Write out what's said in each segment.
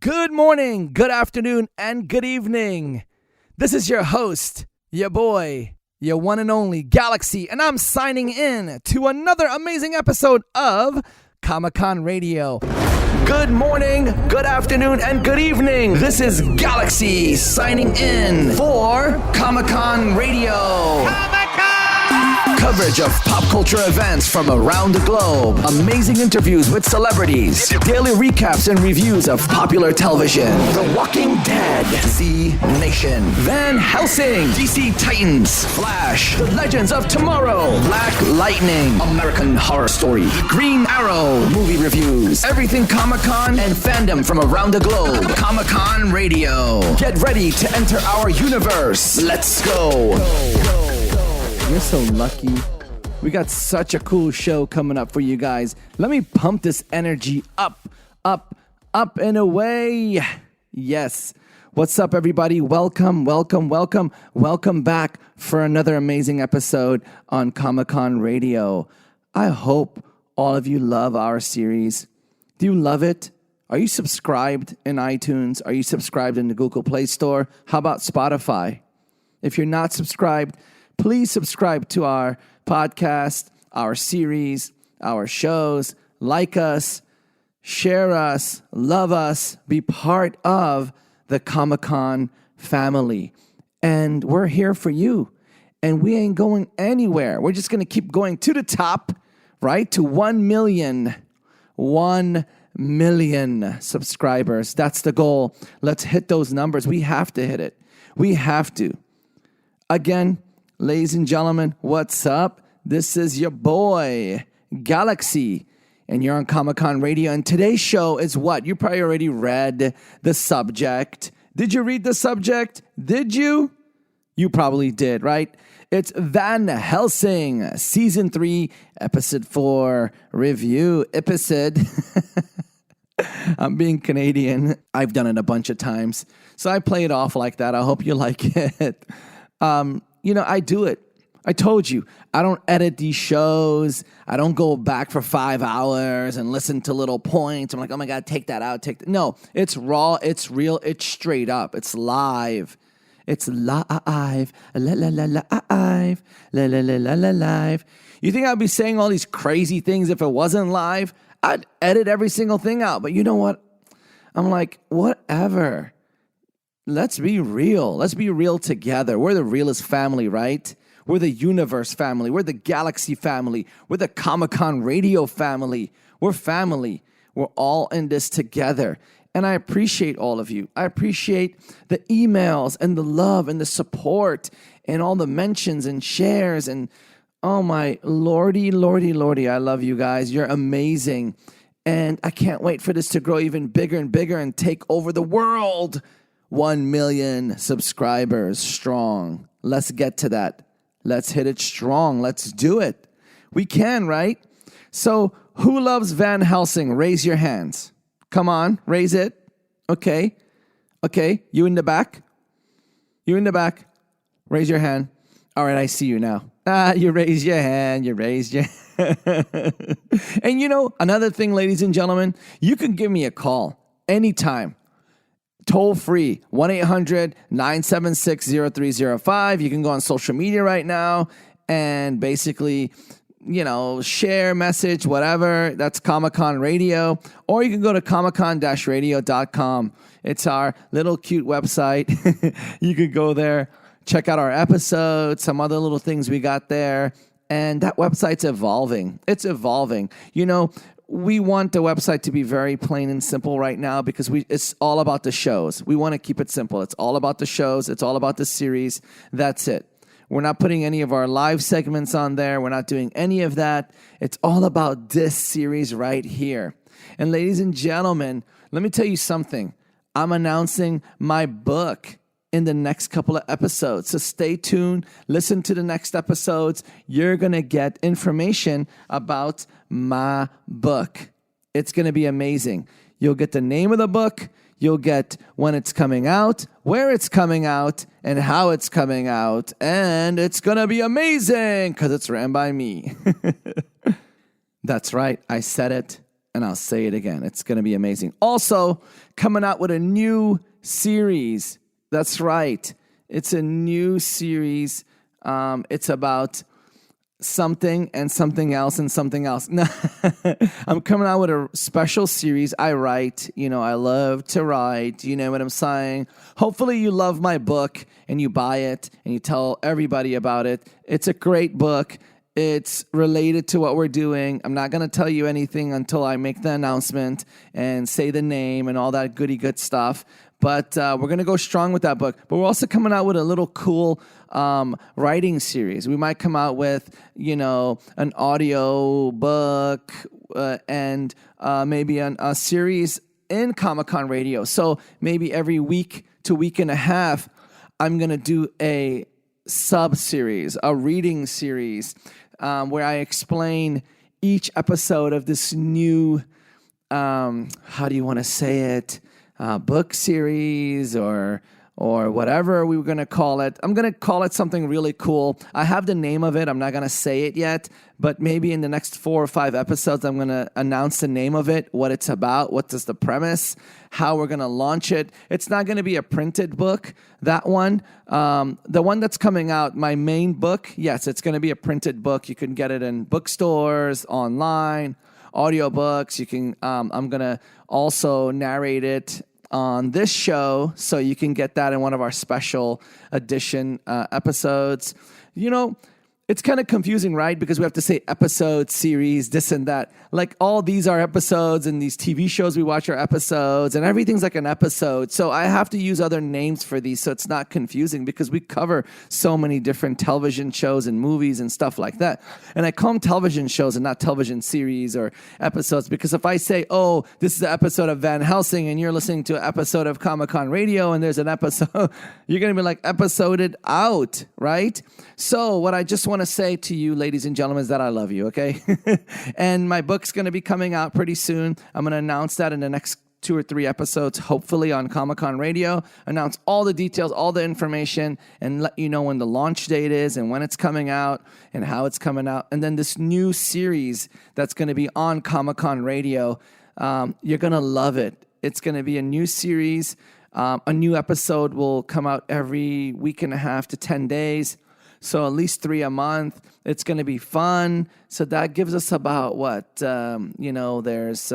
Good morning, good afternoon, and good evening. This is your host, your boy, your one and only Galaxy, and I'm signing in to another amazing episode of Comic-Con Radio. Good morning, good afternoon, and good evening. This is Galaxy signing in for Comic-Con Radio. Coverage of pop culture events from around the globe, amazing interviews with celebrities, daily recaps and reviews of popular television, The Walking Dead, Z Nation, Van Helsing, DC Titans, Flash, The Legends of Tomorrow, Black Lightning, American Horror Story, Green Arrow, movie reviews, everything Comic-Con and fandom from around the globe. Comic-Con Radio. Get ready to enter our universe. Let's go. You're so lucky. We got such a cool show coming up for you guys. Let me pump this energy up and away. Yes. What's up, everybody? Welcome back for another amazing episode on Comic-Con Radio. I hope all of you love our series. Do you love it? Are you subscribed in iTunes? Are you subscribed in the Google Play Store? How about Spotify? If you're not subscribed, please subscribe to our podcast, our series, our shows. Like us, share us, love us, be part of the Comic-Con family. And we're here for you. And we ain't going anywhere. We're just going to keep going to the top, right? To 1 million subscribers. That's the goal. Let's hit those numbers. We have to hit it. We have to. Again, ladies and gentlemen, what's up? This is your boy, Galaxy, and you're on Comic-Con Radio. And today's show is what? You probably already read the subject. Did you read the subject? Did you? You probably did, right? It's Van Helsing, Season 3, Episode 4, Review Episode. I'm being Canadian. I've done it a bunch of times, so I play it off like that. I hope you like it. I do it. I told you, I don't edit these shows. I don't go back for 5 hours and listen to little points. I'm like, oh my God, take that out. No, it's raw. It's real. It's straight up. It's live. It's live. Live. Live. Live. You think I'd be saying all these crazy things if it wasn't live? I'd edit every single thing out. But you know what? I'm like, whatever. Let's be real. Let's be real together. We're the realest family, right? We're the universe family. We're the Galaxy family. We're the Comic-Con Radio family. We're family. We're all in this together. And I appreciate all of you. I appreciate the emails and the love and the support and all the mentions and shares. And oh my lordy, I love you guys. You're amazing. And I can't wait for this to grow even bigger and bigger and take over the world. 1 million subscribers strong. Let's get to that. Let's hit it strong. Let's do it. We can, right? So who loves Van Helsing? Raise your hands. Come on, raise it. Okay. You in the back? You in the back? Raise your hand. All right, I see you now. You raise your hand. And another thing, ladies and gentlemen, you can give me a call anytime. Toll free, 1-800-976-0305. You can go on social media right now and basically, share, message, whatever. That's Comic-Con Radio. Or you can go to comiccon-radio.com. It's our little cute website. You could go there, check out our episodes, some other little things we got there. And that website's evolving. It's evolving. We want the website to be very plain and simple right now because it's all about the shows. We want to keep it simple. It's all about the shows. It's all about the series. That's it. We're not putting any of our live segments on there. We're not doing any of that. It's all about this series right here. And ladies and gentlemen, let me tell you something. I'm announcing my book in the next couple of episodes. So stay tuned. Listen to the next episodes. You're going to get information about my book. It's going to be amazing. You'll get the name of the book. You'll get when it's coming out, where it's coming out, and how it's coming out. And it's going to be amazing because it's written by me. That's right. I said it. and I'll say it again. It's going to be amazing. Also, coming out with a new series. That's right. It's a new series. It's about something and something else and something else. No, I'm coming out with a special series. I write, I love to write. You know what I'm saying? Hopefully you love my book and you buy it and you tell everybody about it. It's a great book. It's related to what we're doing. I'm not going to tell you anything until I make the announcement and say the name and all that goody good stuff. But we're going to go strong with that book. But we're also coming out with a little cool writing series. We might come out with, an audio book and maybe a series in Comic-Con Radio. So maybe every week to week and a half, I'm going to do a sub-series, a reading series where I explain each episode of this new, how do you want to say it, book series or whatever we were going to call it. I'm going to call it something really cool. I have the name of it. I'm not going to say it yet, but maybe in the next 4 or 5 episodes, I'm going to announce the name of it, what it's about, what is the premise, how we're going to launch it. It's not going to be a printed book, that one. The one that's coming out, my main book, yes, it's going to be a printed book. You can get it in bookstores, online, audiobooks. You can. I'm going to also narrate it on this show, so you can get that in one of our special edition episodes. It's kind of confusing, right? Because we have to say episode, series, this and that. Like all these are episodes, and these TV shows we watch are episodes, and everything's like an episode. So I have to use other names for these so it's not confusing, because we cover so many different television shows and movies and stuff like that. And I call them television shows and not television series or episodes, because if I say, oh, this is an episode of Van Helsing and you're listening to an episode of Comic-Con Radio and there's an episode, you're going to be like episoded out, right? So what I just want to say to you, ladies and gentlemen, is that I love you, okay? And my book's going to be coming out pretty soon. I'm going to announce that in the next 2 or 3 episodes, hopefully on Comic-Con Radio, announce all the details, all the information, and let you know when the launch date is and when it's coming out and how it's coming out. And then this new series that's going to be on Comic-Con Radio, you're going to love it. It's going to be a new series. A new episode will come out every week and a half to 10 days. So at least 3 a month. It's going to be fun. So that gives us about there's,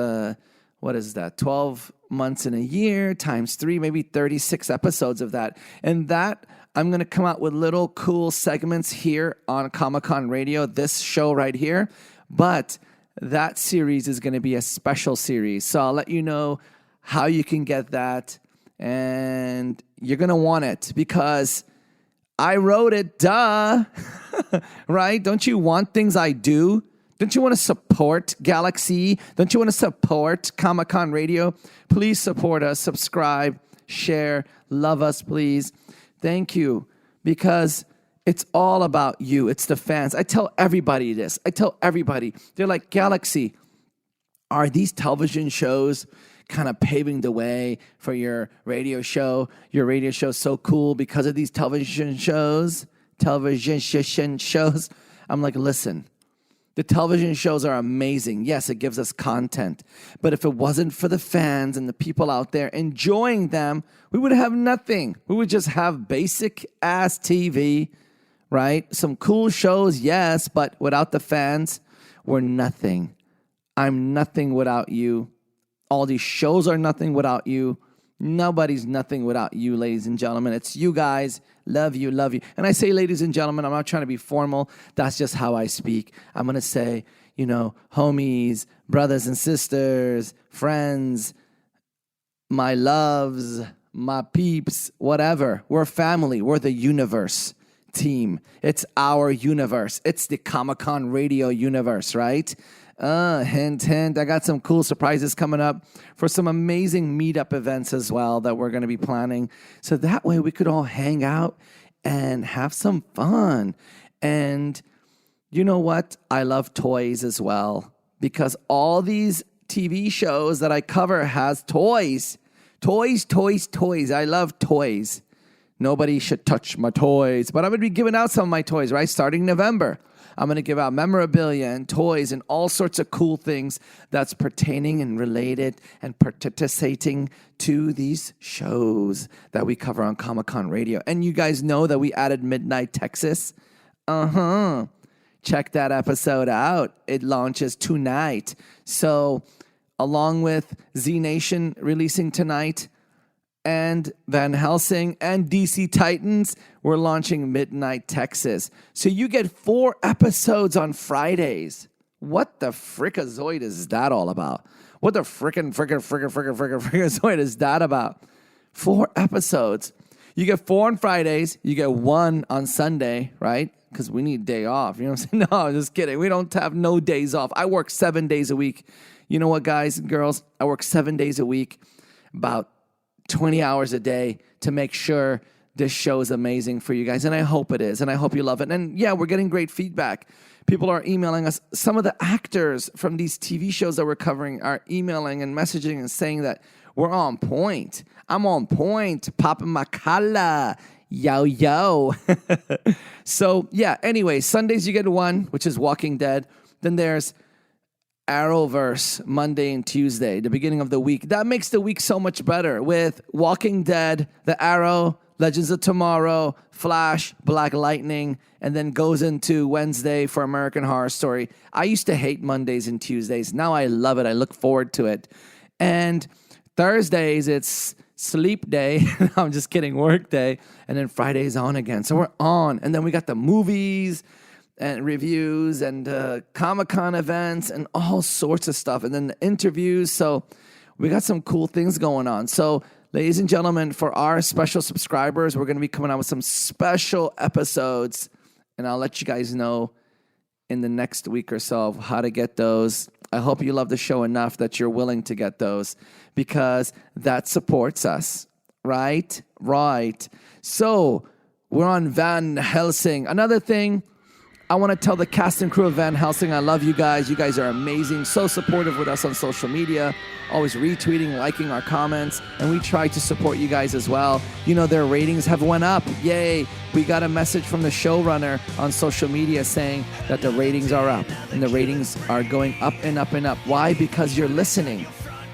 what is that, 12 months in a year times 3, maybe 36 episodes of that. And that, I'm going to come out with little cool segments here on Comic-Con Radio, this show right here. But that series is going to be a special series. So I'll let you know how you can get that. And you're going to want it because I wrote it, duh, right? Don't you want things I do? Don't you want to support Galaxy? Don't you want to support Comic-Con Radio? Please support us, subscribe, share, love us, please. Thank you, because it's all about you. It's the fans. I tell everybody this. I tell everybody. They're like, Galaxy, are these television shows kind of paving the way for your radio show? Your radio show is so cool because of these television shows. I'm like, listen, the television shows are amazing. Yes, it gives us content. But if it wasn't for the fans and the people out there enjoying them, we would have nothing. We would just have basic ass TV, right? Some cool shows, yes, but without the fans, we're nothing. I'm nothing without you. All these shows are nothing without you. Nobody's nothing without you, ladies and gentlemen. It's you guys. Love you, love you. And I say, ladies and gentlemen, I'm not trying to be formal. That's just how I speak. I'm going to say, homies, brothers and sisters, friends, my loves, my peeps, whatever. We're family. We're the universe team. It's our universe. It's the Comic-Con Radio universe, right? Hint, hint. I got some cool surprises coming up for some amazing meetup events as well that we're going to be planning. So that way we could all hang out and have some fun. And you know what? I love toys as well, because all these TV shows that I cover has toys. Toys, toys, toys. I love toys. Nobody should touch my toys, but I'm going to be giving out some of my toys, right? Starting November. I'm going to give out memorabilia and toys and all sorts of cool things that's pertaining and related and participating to these shows that we cover on Comic-Con Radio. And you guys know that we added Midnight Texas. Check that episode out. It launches tonight. So along with Z Nation releasing tonight, and Van Helsing and DC Titans, we're launching Midnight Texas. So you get 4 episodes on Fridays. What the frickazoid is that all about? What the frickazoid is that about? 4 episodes. You get 4 on Fridays. You get 1 on Sunday, right? Because we need a day off. You know what I'm saying? No, I'm just kidding. We don't have no days off. I work 7 days a week. You know what, guys and girls? I work 7 days a week, about 20 hours a day to make sure this show is amazing for you guys. And I hope it is. And I hope you love it. And yeah, we're getting great feedback. People are emailing us. Some of the actors from these TV shows that we're covering are emailing and messaging and saying that we're on point. I'm on point. Popping my collar. Yo, yo. So yeah, anyway, Sundays you get 1, which is Walking Dead. Then there's Arrowverse, Monday and Tuesday, the beginning of the week. That makes the week so much better with Walking Dead, The Arrow, Legends of Tomorrow, Flash, Black Lightning, and then goes into Wednesday for American Horror Story. I used to hate Mondays and Tuesdays. Now I love it. I look forward to it. And Thursdays, it's sleep day. I'm just kidding, work day. And then Friday's on again. So we're on. And then we got the movies and reviews and Comic-Con events and all sorts of stuff. And then the interviews. So we got some cool things going on. So ladies and gentlemen, for our special subscribers, we're going to be coming out with some special episodes. And I'll let you guys know in the next week or so of how to get those. I hope you love the show enough that you're willing to get those because that supports us. Right? Right. So we're on Van Helsing. Another thing, I want to tell the cast and crew of Van Helsing, I love you guys. You guys are amazing, so supportive with us on social media, always retweeting, liking our comments, and we try to support you guys as well. You know, their ratings have went up. Yay. We got a message from the showrunner on social media saying that the ratings are up, and the ratings are going up and up and up. Why? Because you're listening.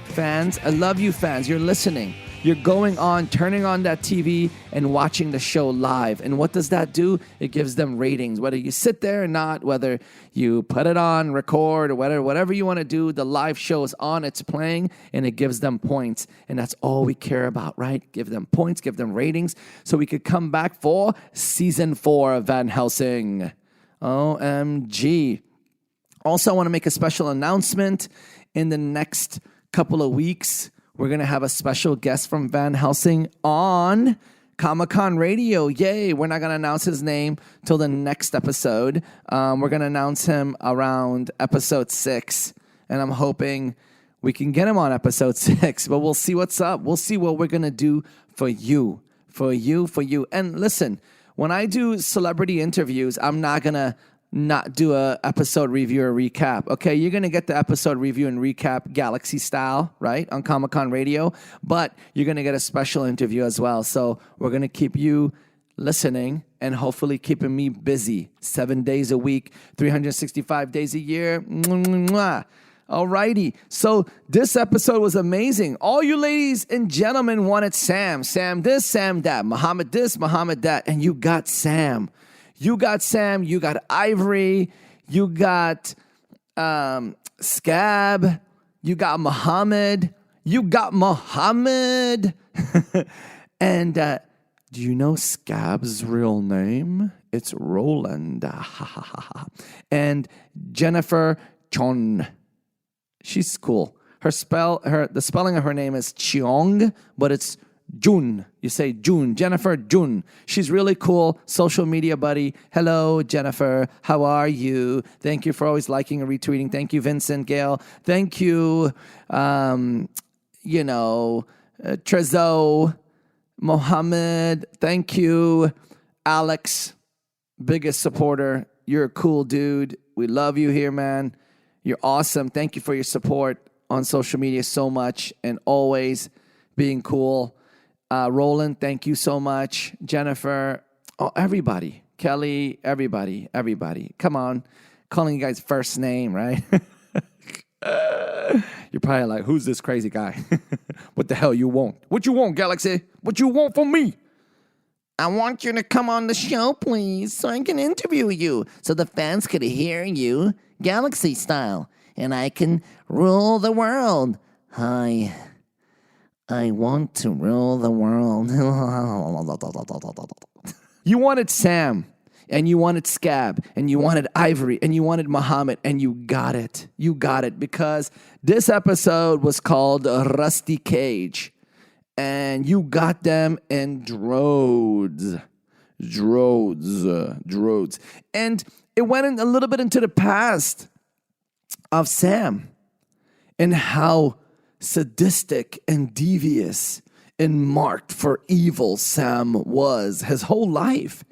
Fans, I love you fans. You're listening. You're going on, turning on that TV and watching the show live. And what does that do? It gives them ratings. Whether you sit there or not, whether you put it on, record, or whatever you want to do, the live show is on, it's playing, and it gives them points. And that's all we care about, right? Give them points, give them ratings, so we could come back for Season 4 of Van Helsing. OMG. Also, I want to make a special announcement. In the next couple of weeks, we're going to have a special guest from Van Helsing on Comic-Con Radio. Yay. We're not going to announce his name till the next episode. We're going to announce him around episode 6. And I'm hoping we can get him on episode 6. But we'll see what's up. We'll see what we're going to do for you. For you, for you. And listen, when I do celebrity interviews, I'm not going to not do a episode review or recap. Okay, you're going to get the episode review and recap Galaxy style, right, on Comic-Con Radio, but you're going to get a special interview as well. So we're going to keep you listening and hopefully keeping me busy 7 days a week, 365 days a year. Mwah. All righty. So this episode was amazing. All you ladies and gentlemen wanted Sam. Sam this, Sam that. Mohamad this, Mohamad that. And you got Sam. You got Sam, you got Ivory, you got Scab, you got Mohamad, you got Mohamad. And do you know Scab's real name? It's Roland. And Jennifer Chon. She's cool. The spelling of her name is Cheong, but it's June. You say June. Jennifer June. She's really cool. Social media buddy. Hello, Jennifer. How are you? Thank you for always liking and retweeting. Thank you, Vincent Gale. Thank you, Trezo, Mohamad. Thank you, Alex. Biggest supporter. You're a cool dude. We love you here, man. You're awesome. Thank you for your support on social media so much and always being cool. Roland, thank you so much. Jennifer, everybody. Kelly, everybody. Come on. Calling you guys first name, right? You're probably like, who's this crazy guy? What the hell you want? What you want, Galaxy? What you want from me? I want you to come on the show, please, so I can interview you, so the fans could hear you, Galaxy style, and I can rule the world. Hi, I want to rule the world. You wanted Sam, and you wanted Scab, and you wanted Ivory, and you wanted Mohamad, and you got it. You got it, because this episode was called Rusty Cage. And you got them in droves. And it went in a little bit into the past of Sam and how sadistic and devious and marked for evil Sam was his whole life.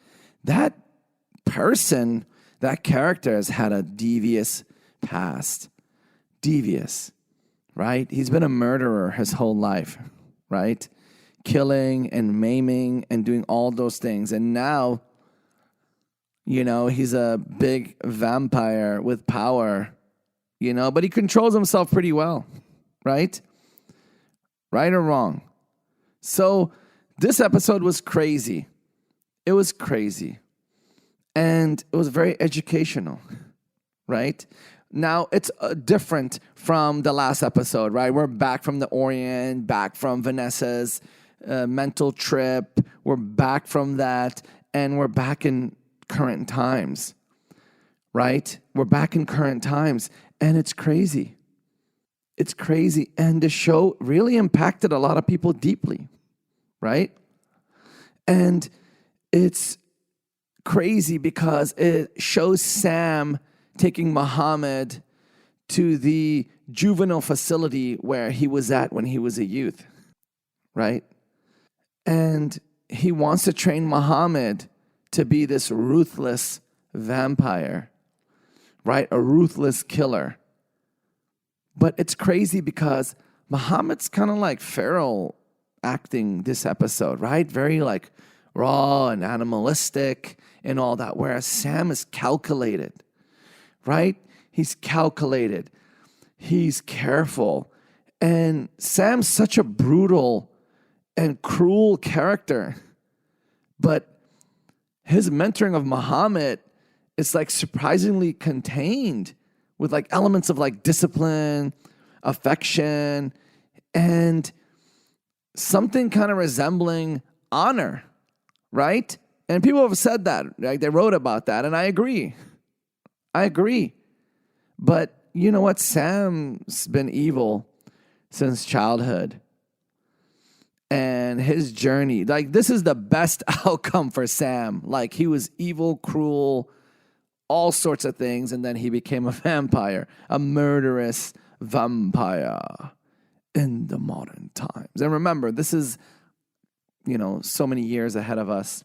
That person, that character has had a devious past. Devious, right? He's been a murderer his whole life. Right? Killing and maiming and doing all those things. And now, he's a big vampire with power, but he controls himself pretty well. Right? Right or wrong? So this episode was crazy. It was crazy. And it was very educational. Right? Now, it's different from the last episode, right? We're back from the Orient, back from Vanessa's mental trip. We're back from that, and we're back in current times, right? We're back in current times, and it's crazy. It's crazy, and the show really impacted a lot of people deeply, right? And it's crazy because it shows Sam taking Mohamad to the juvenile facility where he was at when he was a youth, right? And he wants to train Mohamad to be this ruthless vampire, right? A ruthless killer. But it's crazy because Mohamad's kind of like feral acting this episode, right? Very like raw and animalistic and all that, whereas Sam is calculated. Right? He's calculated. He's careful. And Sam's such a brutal and cruel character. But his mentoring of Mohamad is like surprisingly contained with like elements of like discipline, affection, and something kind of resembling honor. Right? And people have said that. Like they wrote about that. And I agree. But you know what? Sam's been evil since childhood. And his journey, like this is the best outcome for Sam. Like he was evil, cruel, all sorts of things. And then he became a vampire, a murderous vampire in the modern times. And remember, this is, so many years ahead of us.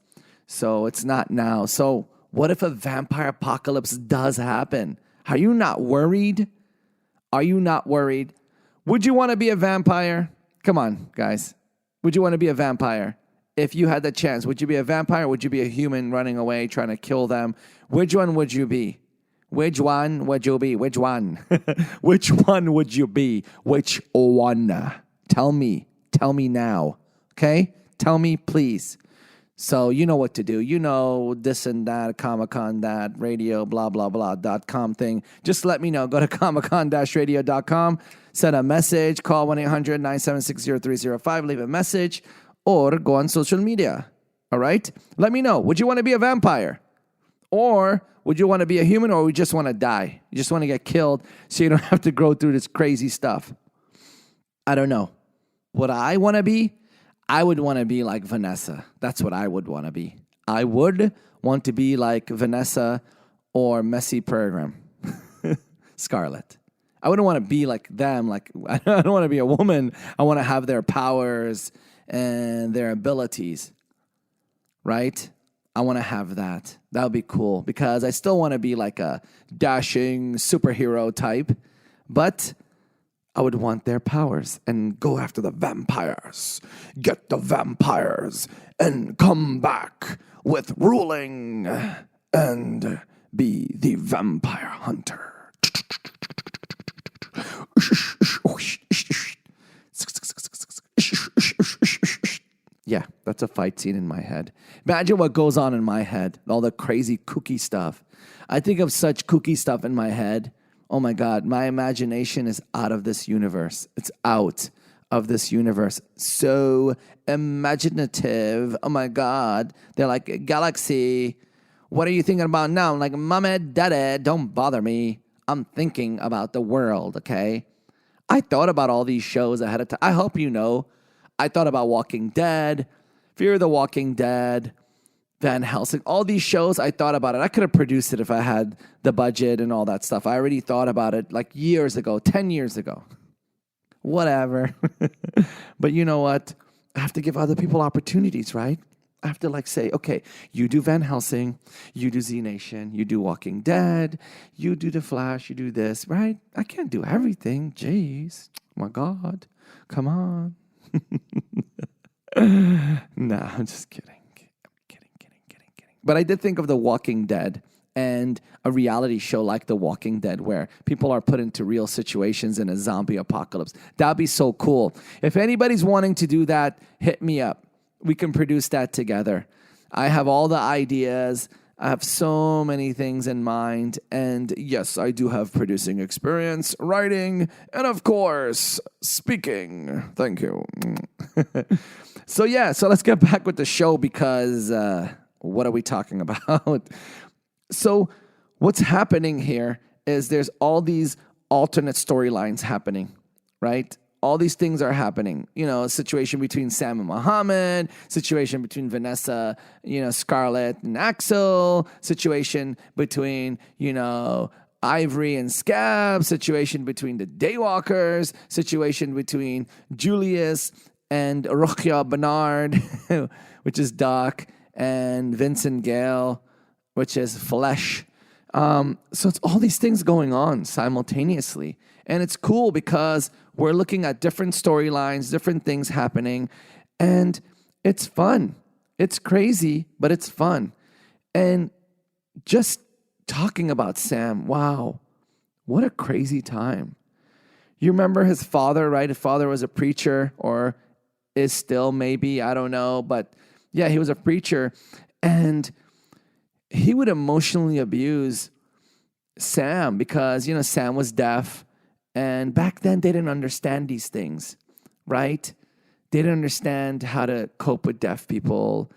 So it's not now. So what if a vampire apocalypse does happen? Are you not worried? Are you not worried? Would you want to be a vampire? Come on, guys. Would you want to be a vampire? If you had the chance, would you be a vampire or would you be a human running away, trying to kill them? Which one would you be? Which one would you be? Which one? Which one would you be? Which one? Tell me. Tell me now. Okay? Tell me, please. So you know what to do. You know this and that, Comic-Con, that, radio, blah, blah, blah.com thing. Just let me know. Go to comiccon-radio.com. Send a message. Call 1-800-976-0305. Leave a message. Or go on social media. All right? Let me know. Would you want to be a vampire? Or would you want to be a human, or would you just want to die? You just want to get killed so you don't have to go through this crazy stuff. I don't know. Would I want to be? I would want to be like Vanessa. That's what I would want to be. I would want to be like Vanessa or Messy Peregrine. Scarlet. I wouldn't want to be like them. Like I don't want to be a woman. I want to have their powers and their abilities. Right? I want to have that. That would be cool because I still want to be like a dashing superhero type, but I would want their powers and go after the vampires. Get the vampires and come back with ruling and be the vampire hunter. Yeah, that's a fight scene in my head. Imagine what goes on in my head, all the crazy kooky stuff. I think of such kooky stuff in my head. Oh my God, my imagination is out of this universe. It's out of this universe. So imaginative. Oh my God. They're like, Galaxy, what are you thinking about now? I'm like, Mohamad, Daddy, don't bother me. I'm thinking about the world, okay? I thought about all these shows ahead of time. I hope you know. I thought about Walking Dead, Fear of the Walking Dead, Van Helsing, all these shows. I thought about it. I could have produced it if I had the budget and all that stuff. I already thought about it like years ago, 10 years ago. Whatever. But you know what? I have to give other people opportunities, right? I have to like say, okay, you do Van Helsing, you do Z Nation, you do Walking Dead, you do The Flash, you do this, right? I can't do everything. Jeez. My God. Come on. No, I'm just kidding. But I did think of The Walking Dead and a reality show like The Walking Dead where people are put into real situations in a zombie apocalypse. That'd be so cool. If anybody's wanting to do that, hit me up. We can produce that together. I have all the ideas. I have so many things in mind. And yes, I do have producing experience, writing, and of course, speaking. Thank you. So let's get back with the show because what are we talking about? So what's happening here is there's all these alternate storylines happening, right? All these things are happening. You know, a situation between Sam and Mohamad, situation between Vanessa, Scarlett and Axel, situation between, Ivory and Scab, situation between the Daywalkers, situation between Julius and Rochia Bernard, which is Doc, and Vincent Gale, which is Flesh. So it's all these things going on simultaneously. And it's cool because we're looking at different storylines, different things happening, and it's fun. It's crazy, but it's fun. And just talking about Sam, wow, what a crazy time. You remember his father, right? His father was a preacher, or is still maybe, I don't know. But yeah, he was a preacher, and he would emotionally abuse Sam because, Sam was deaf. And back then, they didn't understand these things, right? They didn't understand how to cope with deaf people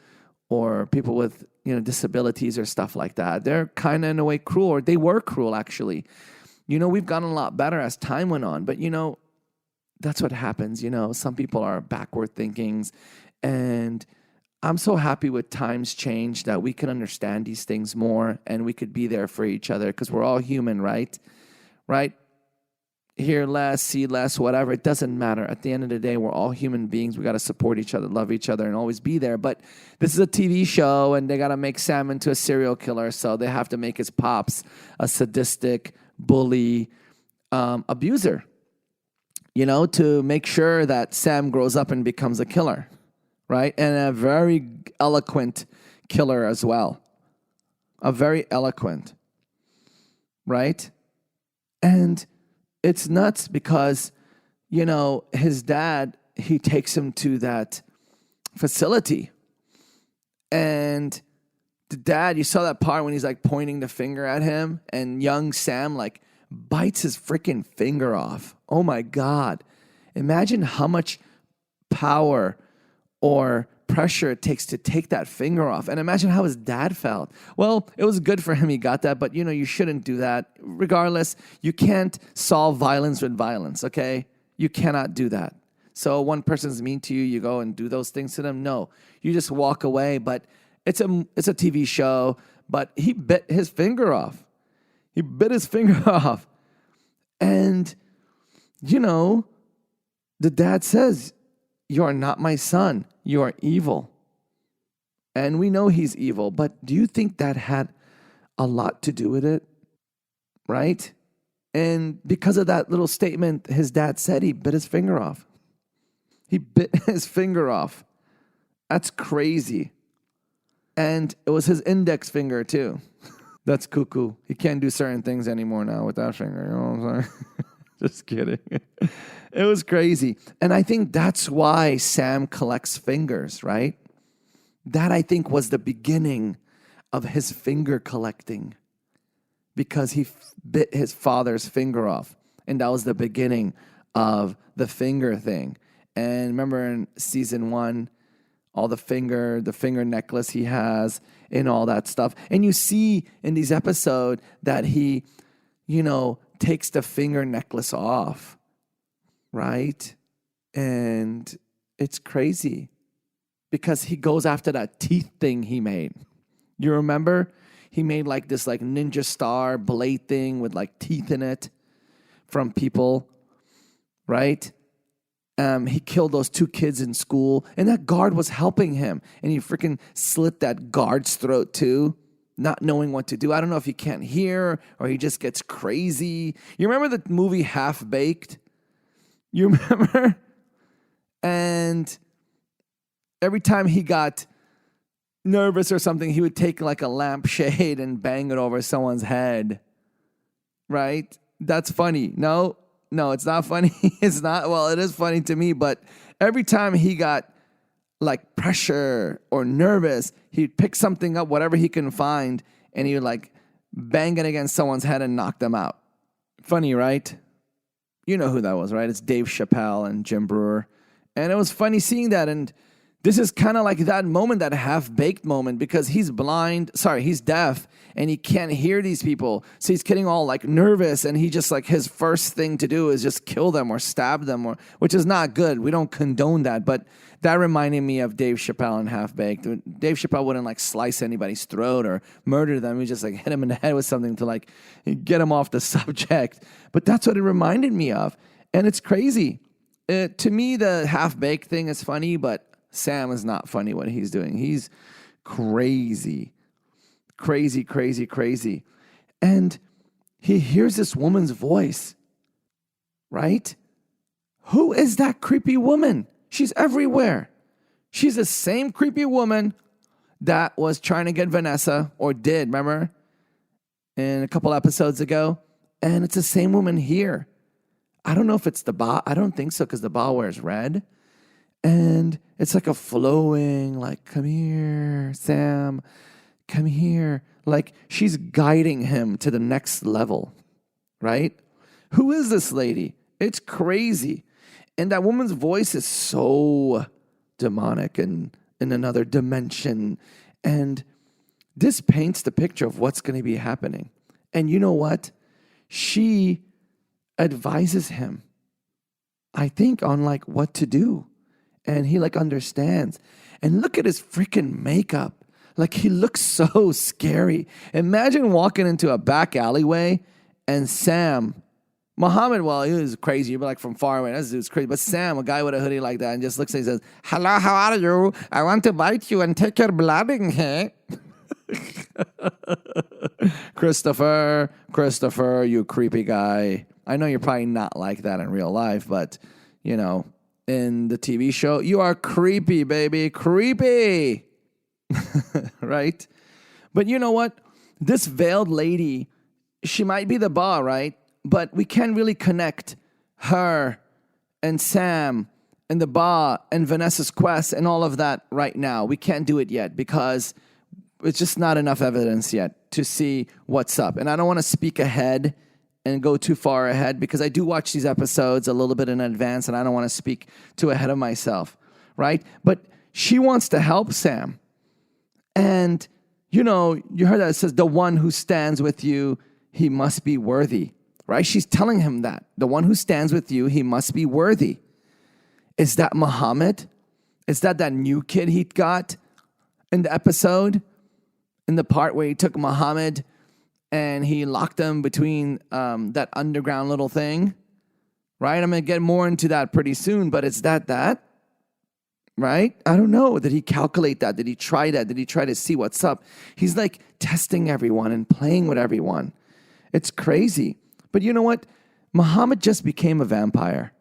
or people with, disabilities or stuff like that. They're kind of, in a way, cruel, or they were cruel, actually. We've gotten a lot better as time went on, but, that's what happens. Some people are backward thinkings, and I'm so happy with times change that we can understand these things more and we could be there for each other because we're all human, right? Right? Hear less, see less, whatever. It doesn't matter. At the end of the day, we're all human beings. We got to support each other, love each other, and always be there. But this is a TV show, and they got to make Sam into a serial killer, so they have to make his pops a sadistic, bully, abuser, to make sure that Sam grows up and becomes a killer, right? And a very eloquent killer as well. A very eloquent, right? And it's nuts because, his dad, he takes him to that facility. And the dad, you saw that part when he's like pointing the finger at him and young Sam like bites his freaking finger off. Oh my God. Imagine how much power or pressure it takes to take that finger off. And imagine how his dad felt. Well, it was good for him he got that, but you shouldn't do that. Regardless, you can't solve violence with violence, okay? You cannot do that. So one person's mean to you, you go and do those things to them? No. You just walk away, but it's a TV show, but he bit his finger off. He bit his finger off. And, the dad says, "You are not my son. You are evil." And we know he's evil, but do you think that had a lot to do with it? Right? And because of that little statement his dad said, he bit his finger off. He bit his finger off. That's crazy. And it was his index finger too. That's cuckoo. He can't do certain things anymore now with that finger. You know what I'm saying? Just kidding. It was crazy. And I think that's why Sam collects fingers, right? That I think was the beginning of his finger collecting, because he bit his father's finger off. And that was the beginning of the finger thing. And remember in season 1, all the finger necklace he has and all that stuff. And you see in these episodes that he, takes the finger necklace off, right? And it's crazy because he goes after that teeth thing he made. You remember? He made like this like ninja star blade thing with like teeth in it from people, right? He killed those 2 kids in school, and that guard was helping him, and he freaking slit that guard's throat too, not knowing what to do. I don't know if he can't hear or he just gets crazy. You remember the movie Half-Baked? You remember? And every time he got nervous or something, he would take like a lampshade and bang it over someone's head, right? That's funny. No, it's not funny. It's not. Well, it is funny to me, but every time he got like pressure or nervous, he'd pick something up, whatever he can find, and he would like bang it against someone's head and knock them out. Funny, right? You know who that was, right? It's Dave Chappelle and Jim Brewer. And it was funny seeing that. And this is kind of like that moment, that half-baked moment, because he's deaf, and he can't hear these people. So he's getting all like nervous, and he just like, his first thing to do is just kill them or stab them, which is not good. We don't condone that. But that reminded me of Dave Chappelle and Half-Baked. Dave Chappelle wouldn't like slice anybody's throat or murder them. He just like hit him in the head with something to like get him off the subject. But that's what it reminded me of. And it's crazy. To me, the Half-Baked thing is funny, but Sam is not funny what he's doing. He's crazy. Crazy, crazy, crazy. And he hears this woman's voice, right? Who is that creepy woman? She's everywhere. She's the same creepy woman that was trying to get Vanessa, or did, remember? In a couple episodes ago. And it's the same woman here. I don't know if it's the Ba. I don't think so, because the Ba wears red. And it's like a flowing, like, come here, Sam, come here. Like, she's guiding him to the next level, right? Who is this lady? It's crazy. And that woman's voice is so demonic and in another dimension. And this paints the picture of what's going to be happening. And you know what? She advises him, I think, on like what to do. And he like understands. And look at his freaking makeup. Like, he looks so scary. Imagine walking into a back alleyway and Mohamad, well, he was crazy. You'd be like from far away, this dude's crazy. But Sam, a guy with a hoodie like that, and just looks and he says, hello, how are you? I want to bite you and take your blood in here. Christopher, you creepy guy. I know you're probably not like that in real life, but, in the TV show, you are creepy, baby. Creepy. Right? But you know what? This veiled lady, she might be the Ba, right? But we can't really connect her and Sam and the Ba and Vanessa's quest and all of that right now. We can't do it yet because it's just not enough evidence yet to see what's up. And I don't want to speak ahead and go too far ahead, because I do watch these episodes a little bit in advance, and I don't want to speak too ahead of myself, right? But she wants to help Sam. And, you heard that it says, the one who stands with you, he must be worthy, right? She's telling him that. The one who stands with you, he must be worthy. Is that Mohamad? Is that new kid he got in the episode? In the part where he took Mohamad and he locked him between that underground little thing, right? I'm going to get more into that pretty soon, but it's that, right? I don't know. Did he calculate that? Did he try that? Did he try to see what's up? He's like testing everyone and playing with everyone. It's crazy. But you know what? Mohamad just became a vampire,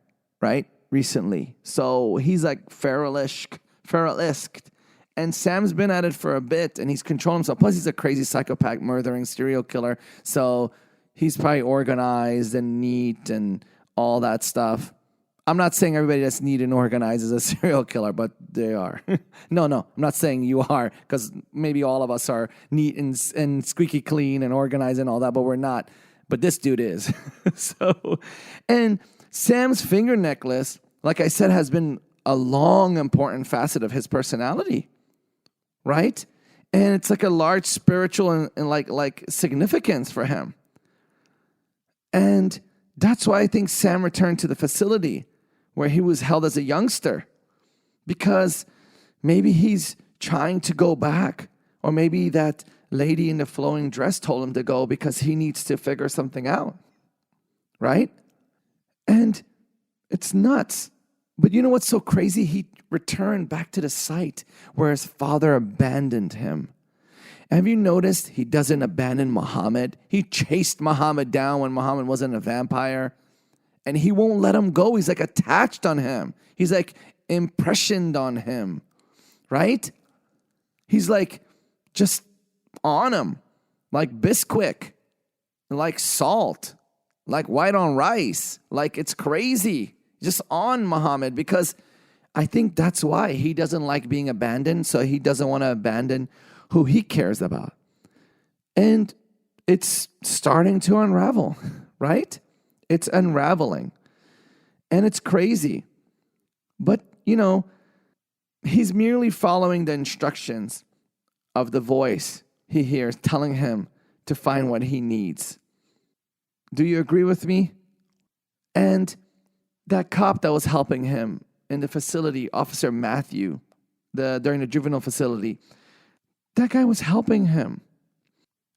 right? Recently. So he's like feral-esque. And Sam's been at it for a bit, and he's controlling himself. Plus, he's a crazy psychopath, murdering serial killer. So he's probably organized and neat and all that stuff. I'm not saying everybody that's neat and organized is a serial killer, but they are. No, I'm not saying you are, because maybe all of us are neat and squeaky clean and organized and all that, but we're not. But this dude is. And Sam's finger necklace, like I said, has been a long, important facet of his personality. Right? And it's like a large spiritual and like significance for him. And that's why I think Sam returned to the facility where he was held as a youngster. Because maybe he's trying to go back. Or maybe that lady in the flowing dress told him to go because he needs to figure something out. Right? And it's nuts. But you know what's so crazy? He returned back to the site where his father abandoned him. Have you noticed he doesn't abandon Mohamad? He chased Mohamad down when Mohamad wasn't a vampire. And he won't let him go. He's like attached on him. He's like impressioned on him. Right? He's like just on him. Like Bisquick. Like salt. Like white on rice. Like it's crazy. Just on Mohamad, because I think that's why he doesn't like being abandoned. So he doesn't want to abandon who he cares about. And it's starting to unravel, right? It's unraveling. And it's crazy. But, you know, he's merely following the instructions of the voice he hears telling him to find what he needs. Do you agree with me? And that cop that was helping him in the facility, Officer Matthew, during the juvenile facility, that guy was helping him.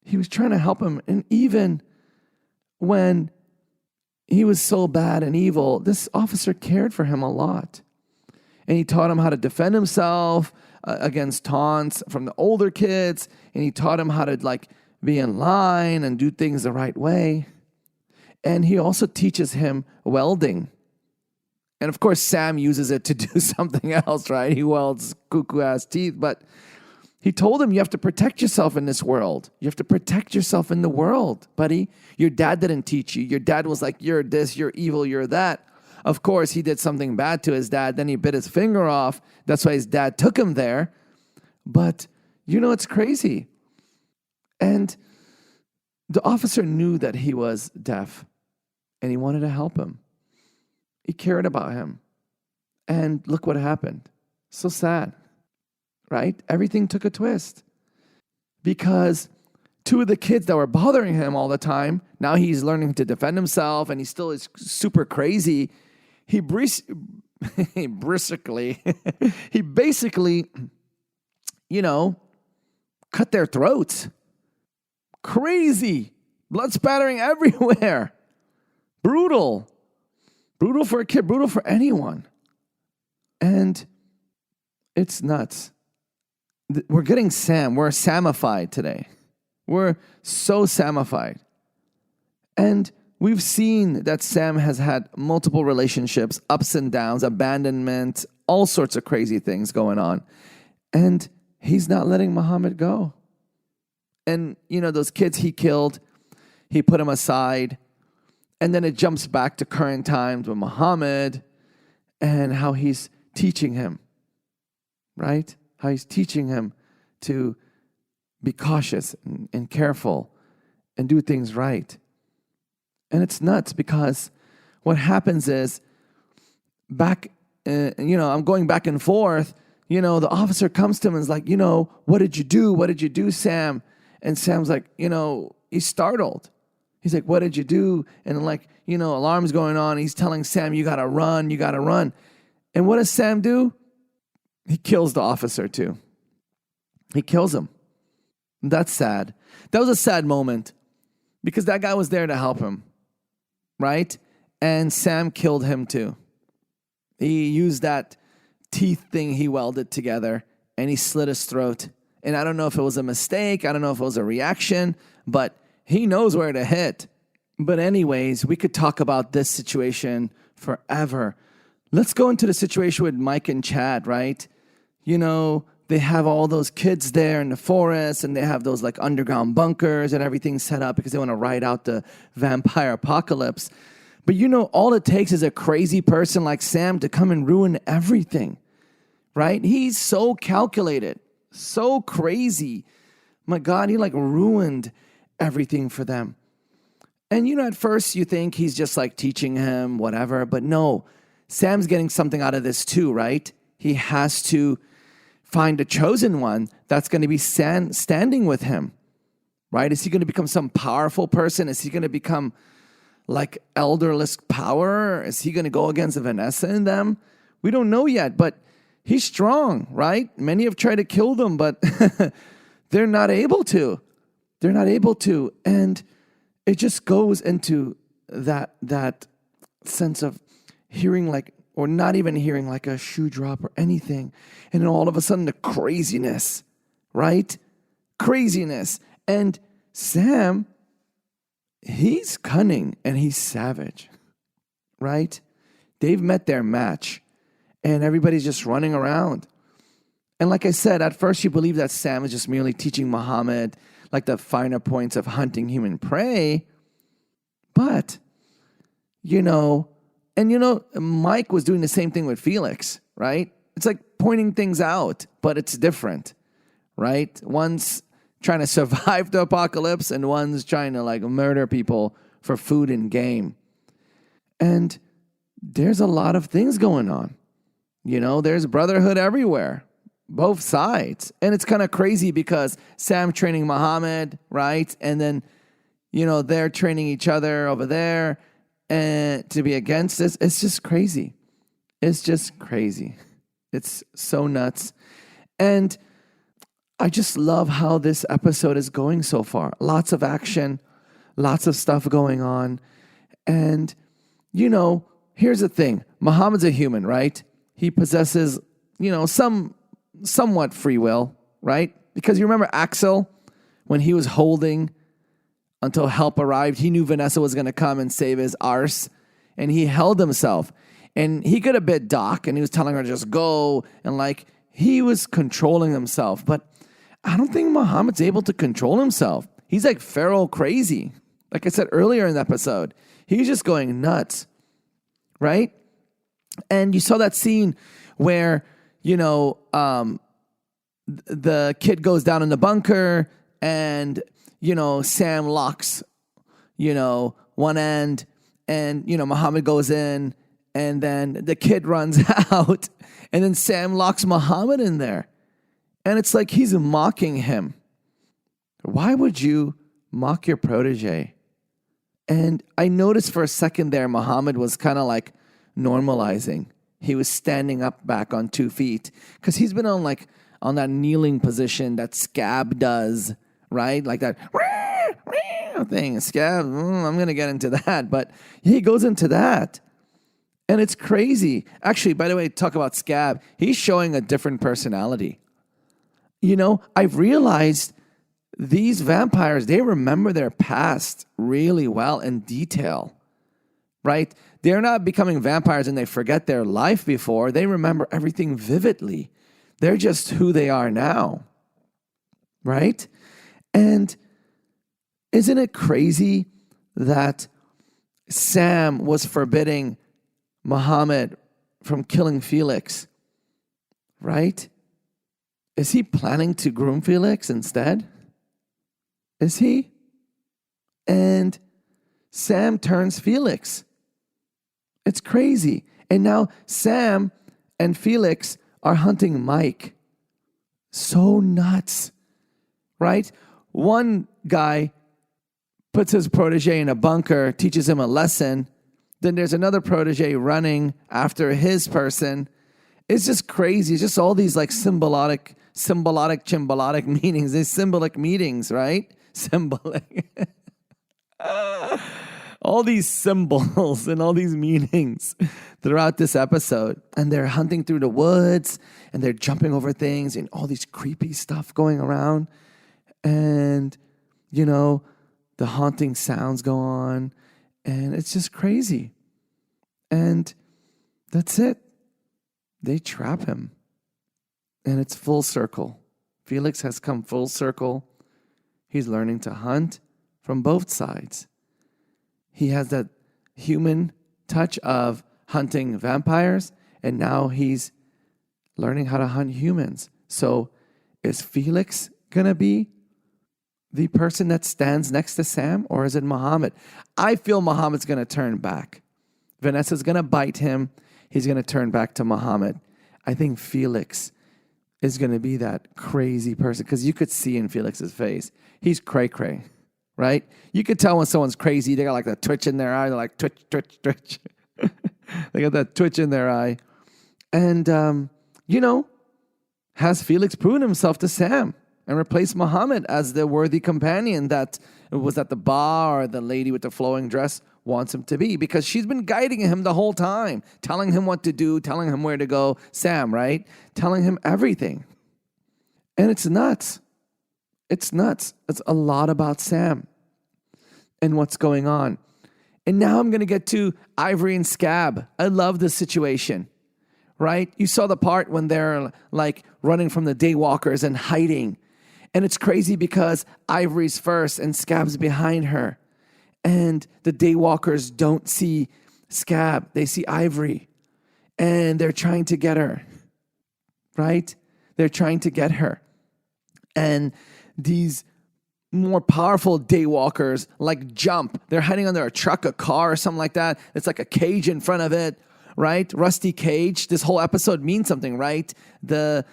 He was trying to help him. And even when he was so bad and evil, this officer cared for him a lot. And he taught him how to defend himself against taunts from the older kids. And he taught him how to like be in line and do things the right way. And he also teaches him welding. And of course, Sam uses it to do something else, right? He welds cuckoo-ass teeth. But he told him, you have to protect yourself in this world. You have to protect yourself in the world, buddy. Your dad didn't teach you. Your dad was like, you're this, you're evil, you're that. Of course, he did something bad to his dad. Then he bit his finger off. That's why his dad took him there. But, you know, it's crazy. And the officer knew that he was deaf. And he wanted to help him. He cared about him. And look what happened. So sad, right? Everything took a twist. Because two of the kids that were bothering him all the time, now he's learning to defend himself and he still is super crazy. He basically, you know, cut their throats. Crazy. Blood spattering everywhere. Brutal. Brutal for a kid, brutal for anyone. And it's nuts. We're getting Sam. We're Samified today. We're so Samified. And we've seen that Sam has had multiple relationships, ups and downs, abandonment, all sorts of crazy things going on. And he's not letting Mohamad go. And, you know, those kids he killed, he put them aside. And then it jumps back to current times with Mohamad and how he's teaching him, right? How he's teaching him to be cautious and careful and do things right. And it's nuts because what happens is I'm going back and forth. You know, the officer comes to him and is like, you know, what did you do? What did you do, Sam? And Sam's like, you know, he's startled. He's like, what did you do? And like, you know, alarm's going on. He's telling Sam, you got to run. You got to run. And what does Sam do? He kills the officer too. He kills him. That's sad. That was a sad moment because that guy was there to help him, right? And Sam killed him too. He used that teeth thing he welded together and he slit his throat. And I don't know if it was a mistake. I don't know if it was a reaction, but he knows where to hit. But anyways, we could talk about this situation forever. Let's go into the situation with Mike and Chad, right? You know, they have all those kids there in the forest, and they have those like underground bunkers and everything set up because they want to ride out the vampire apocalypse. But all it takes is a crazy person like Sam to come and ruin everything, right? He's so calculated, so crazy. My God, he like ruined everything for them. And at first you think he's just like teaching him whatever, but no, Sam's getting something out of this too, right? He has to find a chosen one that's going to be standing with him, right? Is he going to become some powerful person? Is he going to become like elderless power? Is he going to go against Vanessa and them? We don't know yet, but he's strong, right? Many have tried to kill them, but they're not able to. They're not able to. And it just goes into that sense of hearing like, or not even hearing like a shoe drop or anything. And then all of a sudden the craziness, right? Craziness. And Sam, he's cunning and he's savage, right? They've met their match and everybody's just running around. And like I said, at first you believe that Sam is just merely teaching Mohamad like the finer points of hunting human prey. But, Mike was doing the same thing with Felix, right? It's like pointing things out, but it's different, right? One's trying to survive the apocalypse and one's trying to like murder people for food and game. And there's a lot of things going on. There's brotherhood everywhere, both sides. And it's kind of crazy because Sam training Mohamad, right? And then, they're training each other over there. And to be against this, it's just crazy. It's just crazy. It's so nuts. And I just love how this episode is going so far. Lots of action, lots of stuff going on. And, here's the thing. Muhammad's a human, right? He possesses, somewhat free will, right? Because you remember Axel, when he was holding until help arrived, he knew Vanessa was going to come and save his arse, and he held himself. And he could have bit Doc, and he was telling her to just go, and like he was controlling himself. But I don't think Muhammad's able to control himself. He's like feral crazy. Like I said earlier in the episode, he's just going nuts, right? And you saw that scene where, the kid goes down in the bunker and, Sam locks, one end and, Mohamad goes in and then the kid runs out and then Sam locks Mohamad in there. And it's like he's mocking him. Why would you mock your protege? And I noticed for a second there, Mohamad was kind of like normalizing. He was standing up back on 2 feet because he's been on that kneeling position that Scab does, right? Like that thing. Scab, I'm going to get into that. But he goes into that. And it's crazy. Actually, by the way, talk about Scab. He's showing a different personality. I've realized these vampires, they remember their past really well in detail, right? They're not becoming vampires and they forget their life before. They remember everything vividly. They're just who they are now, right? And isn't it crazy that Sam was forbidding Mohamad from killing Felix, right? Is he planning to groom Felix instead? Is he? And Sam turns Felix. It's crazy. And now Sam and Felix are hunting Mike. So nuts, right? One guy puts his protege in a bunker, teaches him a lesson. Then there's another protege running after his person. It's just crazy. It's just all these like symbolic, chimbolotic meanings. These symbolic meetings, right? Symbolic. All these symbols and all these meanings throughout this episode. And they're hunting through the woods and they're jumping over things and all these creepy stuff going around. And, the haunting sounds go on. And it's just crazy. And that's it. They trap him. And it's full circle. Felix has come full circle. He's learning to hunt from both sides. He has that human touch of hunting vampires, and now he's learning how to hunt humans. So is Felix going to be the person that stands next to Sam, or is it Mohamad? I feel Mohamad's going to turn back. Vanessa's going to bite him. He's going to turn back to Mohamad. I think Felix is going to be that crazy person, because you could see in Felix's face, he's cray-cray, right? You could tell when someone's crazy. They got like that twitch in their eye. They're like, twitch, twitch, twitch. They got that twitch in their eye. And, has Felix proven himself to Sam and replaced Mohamad as the worthy companion that was at the bar, or the lady with the flowing dress wants him to be? Because she's been guiding him the whole time, telling him what to do, telling him where to go. Sam, right? Telling him everything. And it's nuts. It's nuts. It's a lot about Sam and what's going on. And now I'm going to get to Ivory and Scab. I love this situation, right? You saw the part when they're like running from the Daywalkers and hiding. And it's crazy because Ivory's first and Scab's behind her. And the Daywalkers don't see Scab. They see Ivory. And they're trying to get her, right? They're trying to get her. And these more powerful Daywalkers like jump. They're hiding under a truck, a car, or something like that. It's like a cage in front of it, right? Rusty cage. This whole episode means something, right? The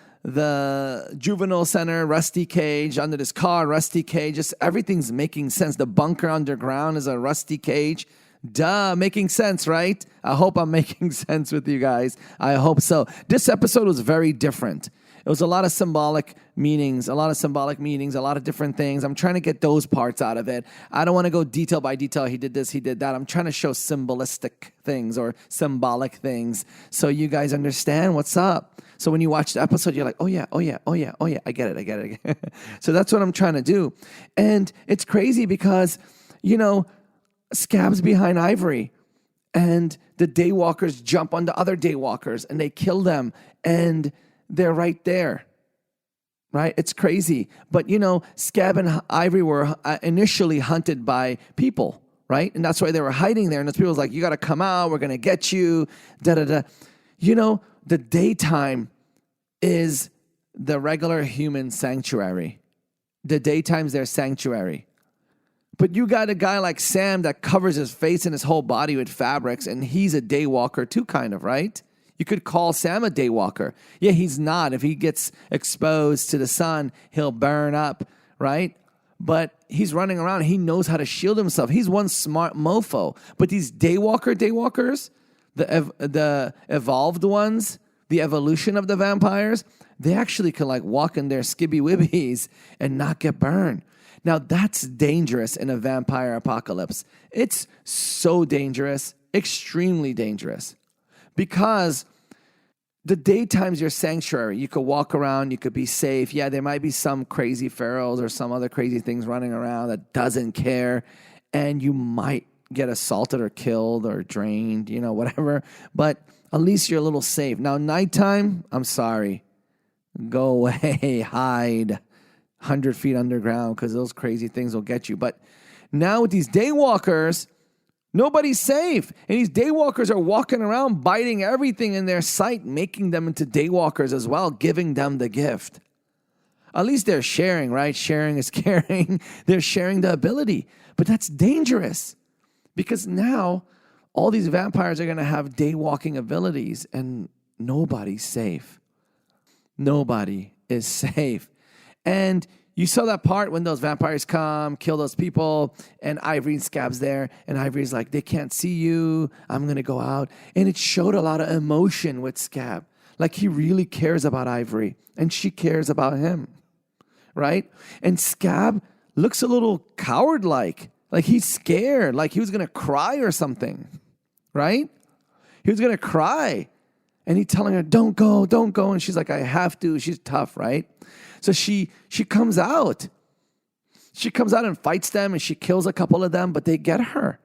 juvenile center, rusty cage. Under this car, rusty cage. Just everything's making sense. The bunker underground is a rusty cage. Duh, making sense, right? I hope I'm making sense with you guys. I hope so. This episode was very different. It was a lot of symbolic meanings, a lot of different things. I'm trying to get those parts out of it. I don't want to go detail by detail. He did this, he did that. I'm trying to show symbolistic things or symbolic things so you guys understand what's up. So when you watch the episode, you're like, oh yeah, I get it. So that's what I'm trying to do. And it's crazy because, Scab's behind Ivory. And the Daywalkers jump on the other Daywalkers and they kill them. And they're right there, right? It's crazy. But, Scab and Ivory were initially hunted by people, right? And that's why they were hiding there. And those people was like, you got to come out. We're going to get you, da-da-da. The daytime is the regular human sanctuary. The daytime's their sanctuary. But you got a guy like Sam that covers his face and his whole body with fabrics, and he's a Daywalker too, kind of, right? You could call Sam a Daywalker. Yeah, he's not. If he gets exposed to the sun, he'll burn up, right? But he's running around. He knows how to shield himself. He's one smart mofo. But these Daywalkers, the evolved ones, the evolution of the vampires, they actually can like walk in their skibby wibbies and not get burned. Now, that's dangerous in a vampire apocalypse. It's so dangerous, extremely dangerous. Because the daytime's your sanctuary. You could walk around, you could be safe. Yeah, there might be some crazy pharaohs or some other crazy things running around that doesn't care. And you might get assaulted or killed or drained, whatever. But at least you're a little safe. Now, nighttime, I'm sorry. Go away, hide 100 feet underground because those crazy things will get you. But now with these Daywalkers, nobody's safe. And these Daywalkers are walking around, biting everything in their sight, making them into Daywalkers as well, giving them the gift. At least they're sharing, right? Sharing is caring. They're sharing the ability. But that's dangerous because now all these vampires are going to have daywalking abilities and nobody's safe. Nobody is safe. And you saw that part when those vampires come, kill those people, and Ivory and Scab's there, and Ivory's like, they can't see you, I'm going to go out. And it showed a lot of emotion with Scab. Like he really cares about Ivory, and she cares about him, right? And Scab looks a little coward-like he's scared, like he was going to cry or something, right? He was going to cry. And he's telling her, don't go. And she's like, I have to. She's tough, right? So she comes out. She comes out and fights them, and she kills a couple of them, but they get her.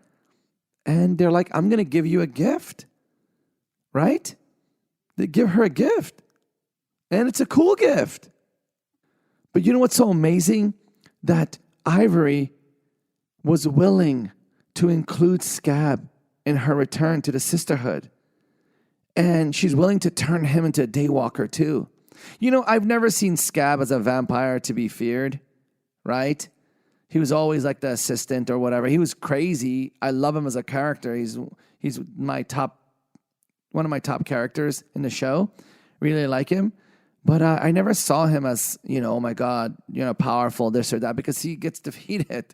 And they're like, I'm going to give you a gift, right? They give her a gift. And it's a cool gift. But you know what's so amazing? That Ivory was willing to include Scab in her return to the Sisterhood. And she's willing to turn him into a Daywalker too. You know, I've never seen Scab as a vampire to be feared, right? He was always like the assistant or whatever. He was crazy. I love him as a character. He's one of my top characters in the show. Really like him. But I never saw him as, oh my God, powerful, this or that, because he gets defeated.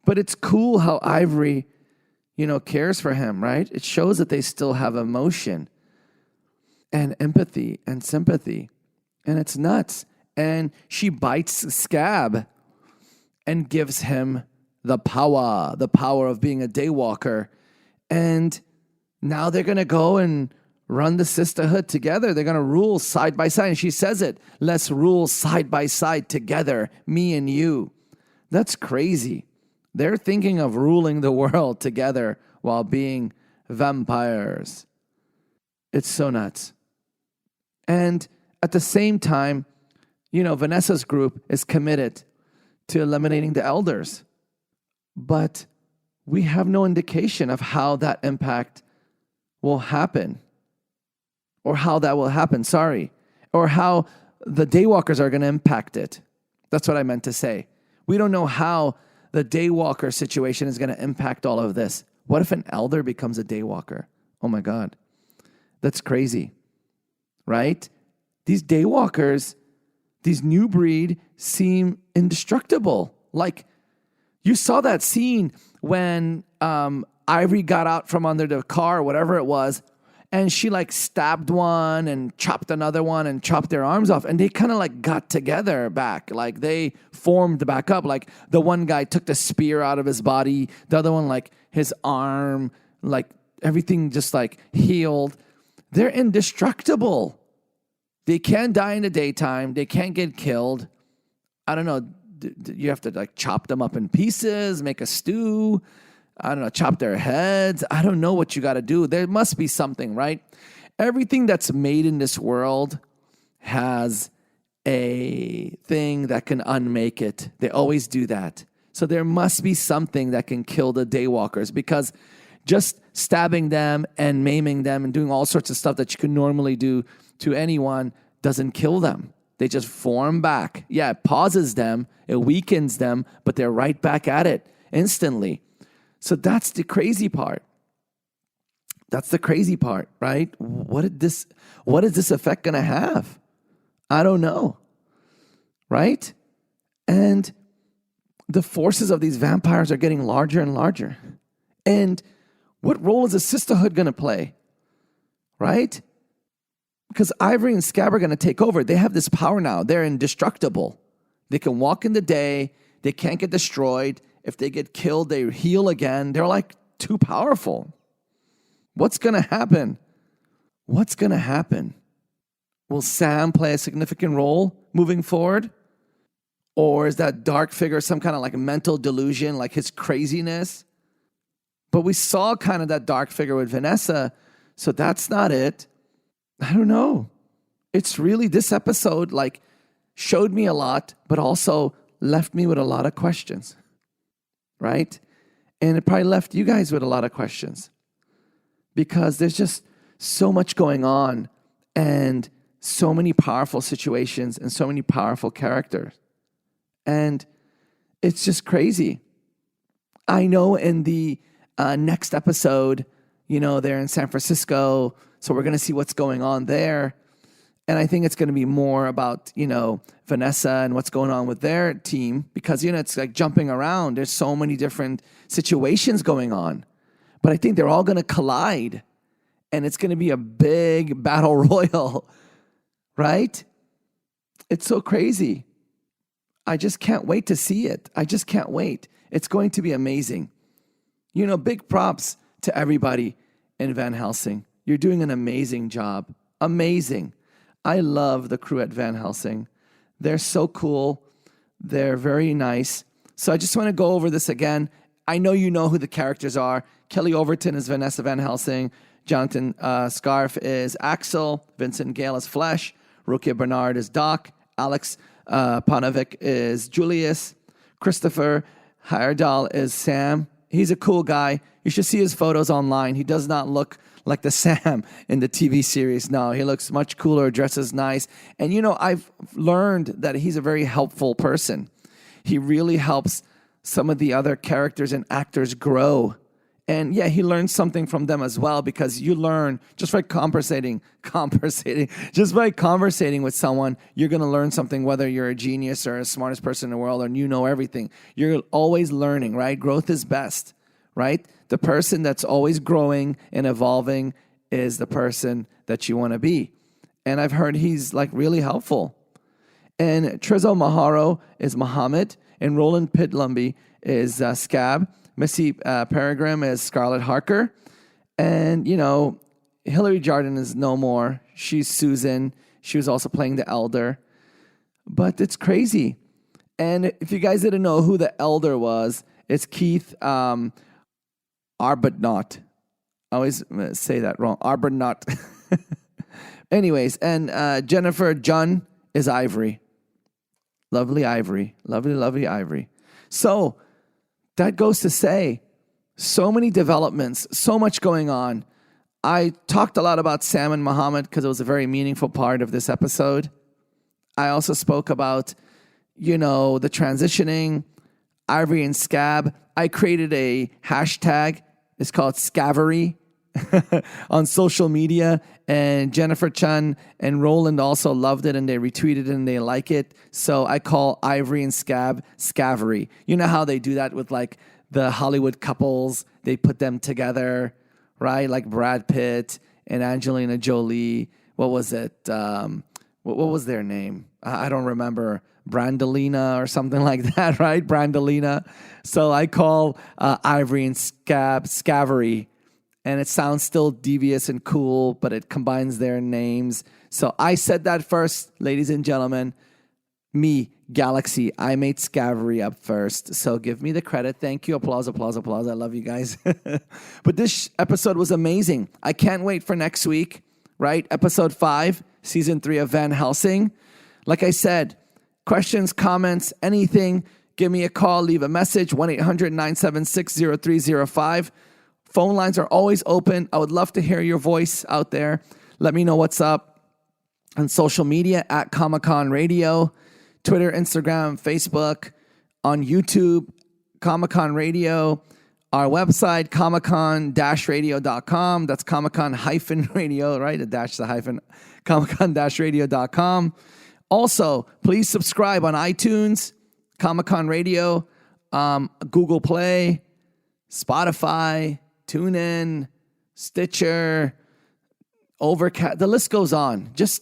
But it's cool how Ivory, cares for him, right? It shows that they still have emotion and empathy and sympathy. And it's nuts. And she bites Scab and gives him the power of being a Daywalker. And now they're going to go and run the Sisterhood together. They're going to rule side by side. And she says it, let's rule side by side together, me and you. That's crazy. They're thinking of ruling the world together while being vampires. It's so nuts. And at the same time, Vanessa's group is committed to eliminating the elders. But we have no indication of how that impact will happen. Or how that will happen, or how the Daywalkers are going to impact it. That's what I meant to say. We don't know how the Daywalker situation is going to impact all of this. What if an elder becomes a Daywalker? Oh my God. That's crazy, right? These Daywalkers, these new breed, seem indestructible. Like, you saw that scene when Ivory got out from under the car, whatever it was, and she stabbed one and chopped another one and chopped their arms off. And they kind of got together back. They formed back up. The one guy took the spear out of his body. The other one, his arm, everything just healed. They're indestructible. They can't die in the daytime. They can't get killed. I don't know. You have to chop them up in pieces, make a stew. I don't know, chop their heads. I don't know what you got to do. There must be something, right? Everything that's made in this world has a thing that can unmake it. They always do that. So there must be something that can kill the Daywalkers, because just stabbing them and maiming them and doing all sorts of stuff that you could normally do to anyone doesn't kill them. They just form back. Yeah, it pauses them, it weakens them, but they're right back at it instantly. So that's the crazy part. That's the crazy part, right? What is this effect going to have? I don't know, right? And the forces of these vampires are getting larger and larger. And what role is the Sisterhood going to play, right? Because Ivory and Scab are going to take over. They have this power now. They're indestructible. They can walk in the day. They can't get destroyed. If they get killed, they heal again. They're too powerful. What's going to happen? What's going to happen? Will Sam play a significant role moving forward? Or is that dark figure some kind of mental delusion, his craziness? But we saw kind of that dark figure with Vanessa, so that's not it. I don't know. It's really, this episode showed me a lot, but also left me with a lot of questions. Right? And it probably left you guys with a lot of questions, because there's just so much going on and so many powerful situations and so many powerful characters. And it's just crazy. I know in the next episode, they're in San Francisco, so we're going to see what's going on there. And I think it's going to be more about, Vanessa and what's going on with their team, because, it's jumping around. There's so many different situations going on. But I think they're all going to collide, and it's going to be a big battle royal, right? It's so crazy. I just can't wait to see it. I just can't wait. It's going to be amazing. Big props to everybody in Van Helsing. You're doing an amazing job. Amazing. I love the crew at Van Helsing. They're so cool. They're very nice. So I just want to go over this again. I know you know who the characters are. Kelly Overton is Vanessa Van Helsing. Jonathan Scarf is Axel. Vincent Gale is Flesh. Rukia Bernard is Doc. Alex Panovic is Julius. Christopher Heyerdahl is Sam. He's a cool guy. You should see his photos online. He does not look like the Sam in the TV series. No, he looks much cooler, dresses nice. And, I've learned that he's a very helpful person. He really helps some of the other characters and actors grow. And yeah, he learns something from them as well, because you learn just by conversating with someone, you're going to learn something, whether you're a genius or the smartest person in the world or you know everything. You're always learning, right? Growth is best, right? The person that's always growing and evolving is the person that you want to be. And I've heard he's really helpful. And Trizzo Maharo is Mohamad, and Roland Pitlumby is Scab. Missy Peregrine is Scarlett Harker. And, Hillary Jardin is no more. She's Susan. She was also playing the Elder. But it's crazy. And if you guys didn't know who the Elder was, it's Keith Arbuthnot. I always say that wrong. Arbuthnot. Anyways, and Jennifer Junn is Ivory. Lovely Ivory. Lovely, lovely Ivory. So that goes to say, so many developments, so much going on. I talked a lot about Sam and Mohamad because it was a very meaningful part of this episode. I also spoke about, the transitioning, Ivory and Scab. I created a hashtag. It's called Scavery on social media. And Jennifer Chun and Roland also loved it, and they retweeted it and they like it. So I call Ivory and Scab Scavery. You know how they do that with the Hollywood couples? They put them together, right? Like Brad Pitt and Angelina Jolie. What was it? What was their name? I don't remember. Brandolina or something like that, right? Brandolina. So I call Ivory and Scab Scavery. And it sounds still devious and cool, but it combines their names. So I said that first, ladies and gentlemen. Me, Galaxy, I made Scavery up first. So give me the credit. Thank you. Applause, applause, applause. I love you guys. But this episode was amazing. I can't wait for next week, right? Episode 5, Season 3 of Van Helsing. Like I said, questions, comments, anything, give me a call, leave a message, 1-800-976-0305. Phone lines are always open. I would love to hear your voice out there. Let me know what's up on social media at Comic-Con Radio, Twitter, Instagram, Facebook, on YouTube, Comic-Con Radio, our website, comiccon-radio.com. That's Comic-Con-radio, right? A dash, the hyphen, comiccon-radio.com. Also, please subscribe on iTunes, Comic-Con Radio, Google Play, Spotify, TuneIn, Stitcher, Overcast. The list goes on. Just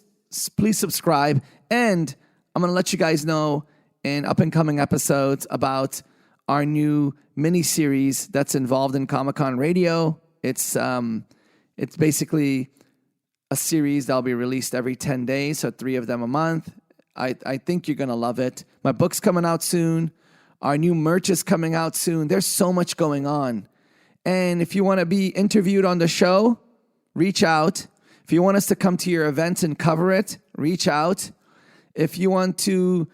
please subscribe. And I'm going to let you guys know in up-and-coming episodes about our new mini-series that's involved in Comic-Con Radio. It's basically a series that'll be released every 10 days, so 3 of them a month. I think you're going to love it. My book's coming out soon. Our new merch is coming out soon. There's so much going on. And if you want to be interviewed on the show, reach out. If you want us to come to your events and cover it, reach out. If you want to,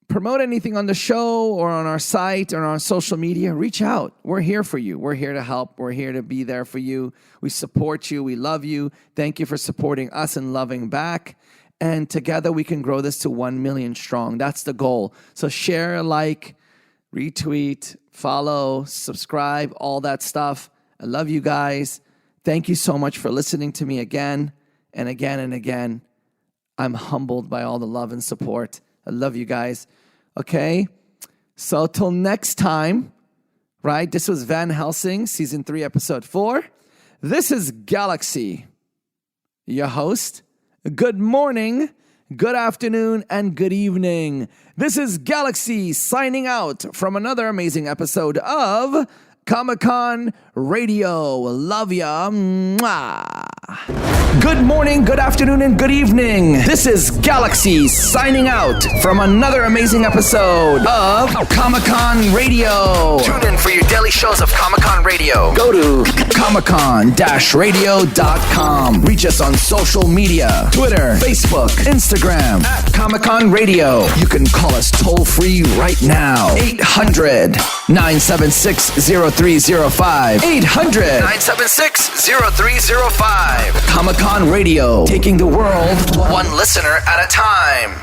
promote anything on the show or on our site or on social media, reach out. We're here for you. We're here to help. We're here to be there for you. We support you. We love you. Thank you for supporting us and loving back. And together we can grow this to 1 million strong. That's the goal. So share, like, retweet, follow, subscribe, all that stuff. I love you guys. Thank you so much for listening to me again and again and again. I'm humbled by all the love and support. I love you guys. Okay? So till next time, right? This was Van Helsing, Season 3, Episode 4. This is Galaxy, your host. Good morning, good afternoon, and good evening. This is Galaxy signing out from another amazing episode of Comic-Con Radio. Love ya. Mwah. Good morning, good afternoon, and good evening. This is Galaxy signing out from another amazing episode of Comic-Con Radio. Tune in for your daily shows of Comic-Con Radio. Go to comiccon-radio.com. Reach us on social media, Twitter, Facebook, Instagram, at Comic-Con Radio. You can call us toll-free right now. 800-976-0305. 800-976-0305. Comic-Con Radio, taking the world one listener at a time.